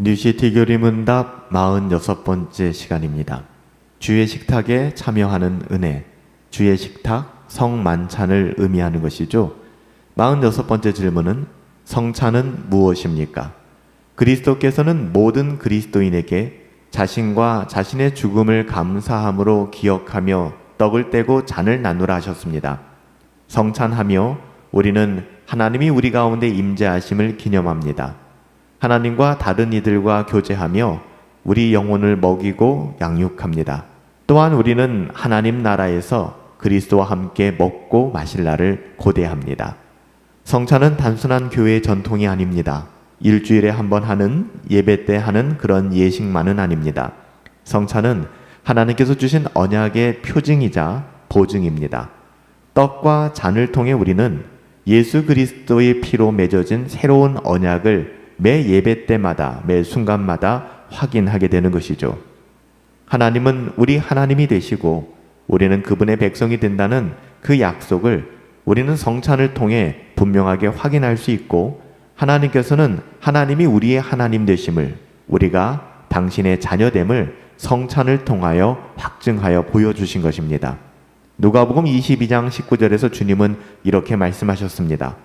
뉴시티 교리문답 46번째 시간입니다. 주의 식탁에 참여하는 은혜, 주의 식탁, 성만찬을 의미하는 것이죠. 46번째 질문은 성찬은 무엇입니까? 그리스도께서는 모든 그리스도인에게 자신과 자신의 죽음을 감사함으로 기억하며 떡을 떼고 잔을 나누라 하셨습니다. 성찬하며 우리는 하나님이 우리 가운데 임재하심을 기념합니다. 하나님과 다른 이들과 교제하며 우리 영혼을 먹이고 양육합니다. 또한 우리는 하나님 나라에서 그리스도와 함께 먹고 마실 날을 고대합니다. 성찬은 단순한 교회의 전통이 아닙니다. 일주일에 한 번 하는 예배 때 하는 그런 예식만은 아닙니다. 성찬은 하나님께서 주신 언약의 표징이자 보증입니다. 떡과 잔을 통해 우리는 예수 그리스도의 피로 맺어진 새로운 언약을 매 예배 때마다 매 순간마다 확인하게 되는 것이죠. 하나님은 우리 하나님이 되시고 우리는 그분의 백성이 된다는 그 약속을 우리는 성찬을 통해 분명하게 확인할 수 있고, 하나님께서는 하나님이 우리의 하나님 되심을, 우리가 당신의 자녀됨을 성찬을 통하여 확증하여 보여주신 것입니다. 누가복음 22장 19절에서 주님은 이렇게 말씀하셨습니다.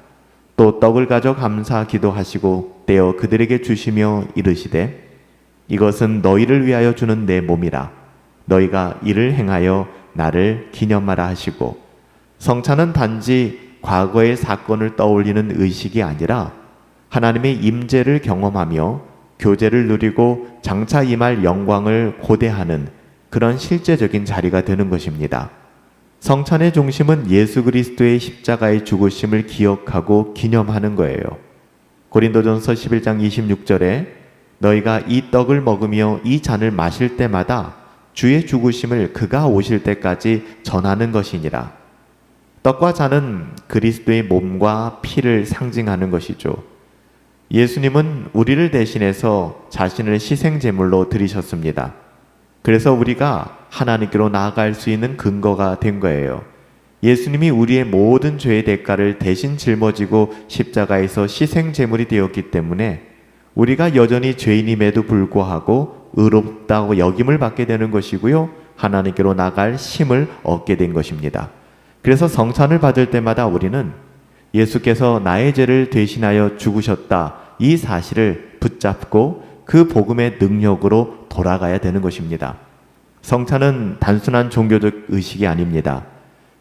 또 떡을 가져 감사 기도하시고 떼어 그들에게 주시며 이르시되 이것은 너희를 위하여 주는 내 몸이라. 너희가 이를 행하여 나를 기념하라 하시고, 성찬은 단지 과거의 사건을 떠올리는 의식이 아니라 하나님의 임재를 경험하며 교제를 누리고 장차 임할 영광을 고대하는 그런 실제적인 자리가 되는 것입니다. 성찬의 중심은 예수 그리스도의 십자가의 죽으심을 기억하고 기념하는 거예요. 고린도전서 11장 26절에 너희가 이 떡을 먹으며 이 잔을 마실 때마다 주의 죽으심을 그가 오실 때까지 전하는 것이니라. 떡과 잔은 그리스도의 몸과 피를 상징하는 것이죠. 예수님은 우리를 대신해서 자신을 희생제물로 드리셨습니다. 그래서 우리가 하나님께로 나아갈 수 있는 근거가 된 거예요. 예수님이 우리의 모든 죄의 대가를 대신 짊어지고 십자가에서 희생제물이 되었기 때문에 우리가 여전히 죄인임에도 불구하고 의롭다고 여김을 받게 되는 것이고요, 하나님께로 나갈 힘을 얻게 된 것입니다. 그래서 성찬을 받을 때마다 우리는 예수께서 나의 죄를 대신하여 죽으셨다, 이 사실을 붙잡고 그 복음의 능력으로 돌아가야 되는 것입니다. 성찬은 단순한 종교적 의식이 아닙니다.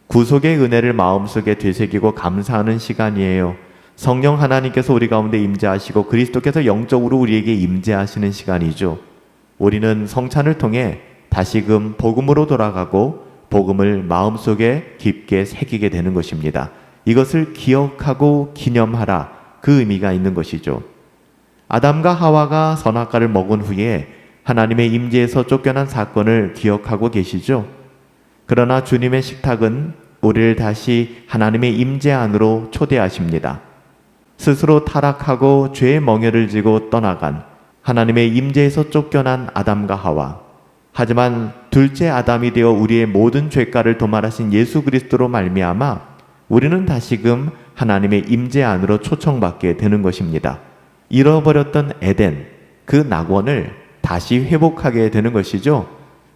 구속의 은혜를 마음속에 되새기고 감사하는 시간이에요. 성령 하나님께서 우리 가운데 임재하시고 그리스도께서 영적으로 우리에게 임재하시는 시간이죠. 우리는 성찬을 통해 다시금 복음으로 돌아가고 복음을 마음속에 깊게 새기게 되는 것입니다. 이것을 기억하고 기념하라, 그 의미가 있는 것이죠. 아담과 하와가 선악과를 먹은 후에 하나님의 임재에서 쫓겨난 사건을 기억하고 계시죠? 그러나 주님의 식탁은 우리를 다시 하나님의 임재 안으로 초대하십니다. 스스로 타락하고 죄의 멍에를 지고 떠나간 하나님의 임재에서 쫓겨난 아담과 하와, 하지만 둘째 아담이 되어 우리의 모든 죄가를 도말하신 예수 그리스도로 말미암아 우리는 다시금 하나님의 임재 안으로 초청받게 되는 것입니다. 잃어버렸던 에덴, 그 낙원을 다시 회복하게 되는 것이죠.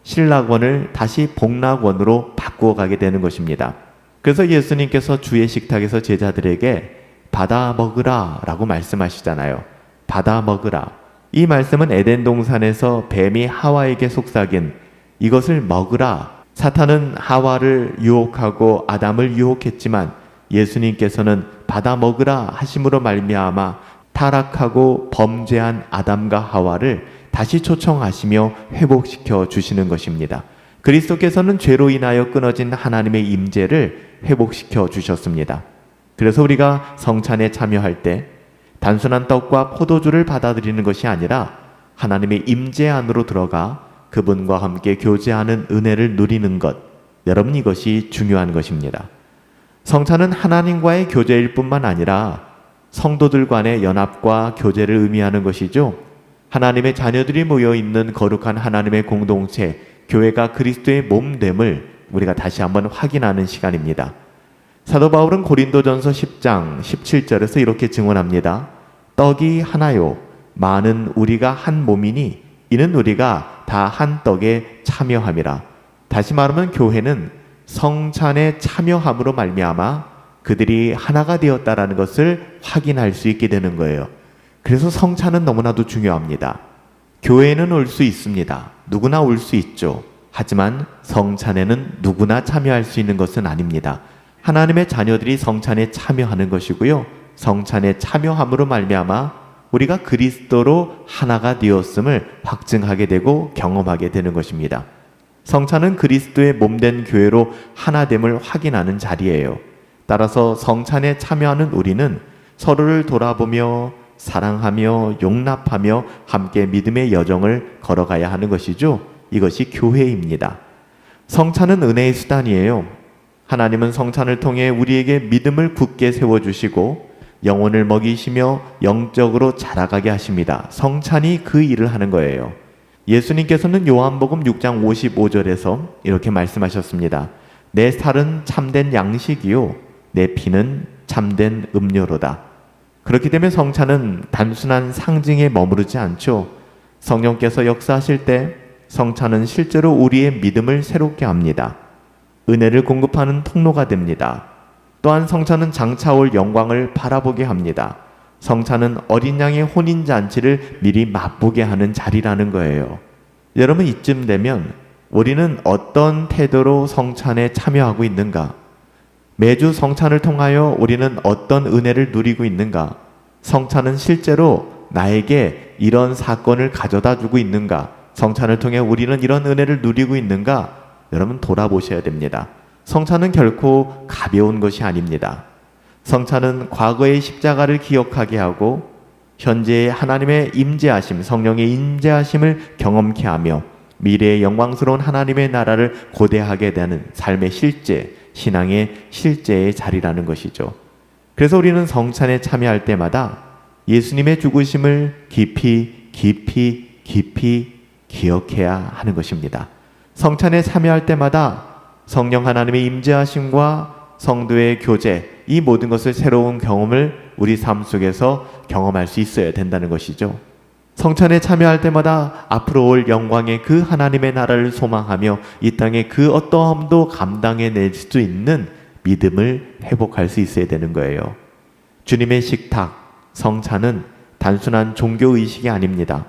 신락원을 다시 복락원으로 바꾸어 가게 되는 것입니다. 그래서 예수님께서 주의 식탁에서 제자들에게 받아 먹으라 라고 말씀하시잖아요. 받아 먹으라. 이 말씀은 에덴 동산에서 뱀이 하와에게 속삭인 이것을 먹으라. 사탄은 하와를 유혹하고 아담을 유혹했지만 예수님께서는 받아 먹으라 하심으로 말미암아 타락하고 범죄한 아담과 하와를 다시 초청하시며 회복시켜 주시는 것입니다. 그리스도께서는 죄로 인하여 끊어진 하나님의 임재를 회복시켜 주셨습니다. 그래서 우리가 성찬에 참여할 때 단순한 떡과 포도주를 받아들이는 것이 아니라 하나님의 임재 안으로 들어가 그분과 함께 교제하는 은혜를 누리는 것, 여러분, 이것이 중요한 것입니다. 성찬은 하나님과의 교제일 뿐만 아니라 성도들 간의 연합과 교제를 의미하는 것이죠. 하나님의 자녀들이 모여있는 거룩한 하나님의 공동체, 교회가 그리스도의 몸됨을 우리가 다시 한번 확인하는 시간입니다. 사도 바울은 고린도전서 10장 17절에서 이렇게 증언합니다. 떡이 하나요 많은 우리가 한 몸이니 이는 우리가 다 한 떡에 참여함이라. 다시 말하면 교회는 성찬에 참여함으로 말미암아 그들이 하나가 되었다라는 것을 확인할 수 있게 되는 거예요. 그래서 성찬은 너무나도 중요합니다. 교회에는 올 수 있습니다. 누구나 올 수 있죠. 하지만 성찬에는 누구나 참여할 수 있는 것은 아닙니다. 하나님의 자녀들이 성찬에 참여하는 것이고요. 성찬에 참여함으로 말미암아 우리가 그리스도로 하나가 되었음을 확증하게 되고 경험하게 되는 것입니다. 성찬은 그리스도의 몸된 교회로 하나됨을 확인하는 자리예요. 따라서 성찬에 참여하는 우리는 서로를 돌아보며 사랑하며 용납하며 함께 믿음의 여정을 걸어가야 하는 것이죠. 이것이 교회입니다. 성찬은 은혜의 수단이에요. 하나님은 성찬을 통해 우리에게 믿음을 굳게 세워주시고 영혼을 먹이시며 영적으로 자라가게 하십니다. 성찬이 그 일을 하는 거예요. 예수님께서는 요한복음 6장 55절에서 이렇게 말씀하셨습니다. 내 살은 참된 양식이요 내 피는 참된 음료로다. 그렇기 때문에 성찬은 단순한 상징에 머무르지 않죠. 성령께서 역사하실 때 성찬은 실제로 우리의 믿음을 새롭게 합니다. 은혜를 공급하는 통로가 됩니다. 또한 성찬은 장차 올 영광을 바라보게 합니다. 성찬은 어린 양의 혼인잔치를 미리 맛보게 하는 자리라는 거예요. 여러분, 이쯤 되면 우리는 어떤 태도로 성찬에 참여하고 있는가? 매주 성찬을 통하여 우리는 어떤 은혜를 누리고 있는가? 성찬은 실제로 나에게 이런 사건을 가져다 주고 있는가? 성찬을 통해 우리는 이런 은혜를 누리고 있는가? 여러분, 돌아보셔야 됩니다. 성찬은 결코 가벼운 것이 아닙니다. 성찬은 과거의 십자가를 기억하게 하고 현재의 하나님의 임재하심, 성령의 임재하심을 경험케 하며 미래의 영광스러운 하나님의 나라를 고대하게 되는 삶의 실제, 신앙의 실제의 자리라는 것이죠. 그래서 우리는 성찬에 참여할 때마다 예수님의 죽으심을 깊이 기억해야 하는 것입니다. 성찬에 참여할 때마다 성령 하나님의 임재하심과 성도의 교제, 이 모든 것을 새로운 경험을 우리 삶 속에서 경험할 수 있어야 된다는 것이죠. 성찬에 참여할 때마다 앞으로 올 영광의 그 하나님의 나라를 소망하며 이 땅의 그 어떠함도 감당해낼 수 있는 믿음을 회복할 수 있어야 되는 거예요. 주님의 식탁, 성찬은 단순한 종교의식이 아닙니다.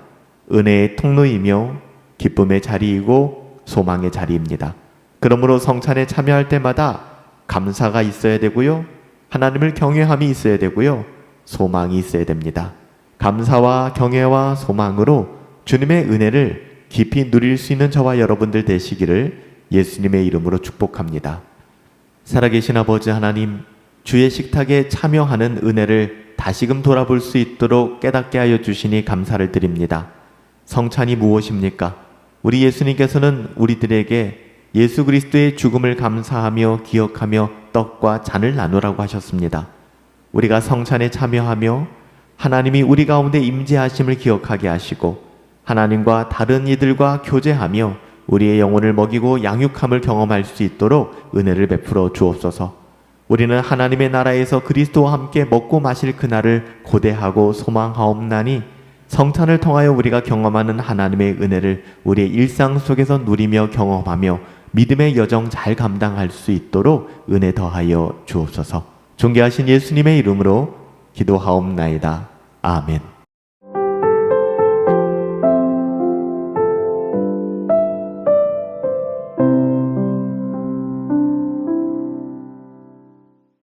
은혜의 통로이며 기쁨의 자리이고 소망의 자리입니다. 그러므로 성찬에 참여할 때마다 감사가 있어야 되고요. 하나님을 경외함이 있어야 되고요. 소망이 있어야 됩니다. 감사와 경외와 소망으로 주님의 은혜를 깊이 누릴 수 있는 저와 여러분들 되시기를 예수님의 이름으로 축복합니다. 살아계신 아버지 하나님, 주의 식탁에 참여하는 은혜를 다시금 돌아볼 수 있도록 깨닫게 하여 주시니 감사를 드립니다. 성찬이 무엇입니까? 우리 예수님께서는 우리들에게 예수 그리스도의 죽음을 감사하며 기억하며 떡과 잔을 나누라고 하셨습니다. 우리가 성찬에 참여하며 하나님이 우리 가운데 임재하심을 기억하게 하시고 하나님과 다른 이들과 교제하며 우리의 영혼을 먹이고 양육함을 경험할 수 있도록 은혜를 베풀어 주옵소서. 우리는 하나님의 나라에서 그리스도와 함께 먹고 마실 그날을 고대하고 소망하옵나니 성찬을 통하여 우리가 경험하는 하나님의 은혜를 우리의 일상 속에서 누리며 경험하며 믿음의 여정 잘 감당할 수 있도록 은혜 더하여 주옵소서. 존귀하신 예수님의 이름으로 기도하옵나이다. 아멘.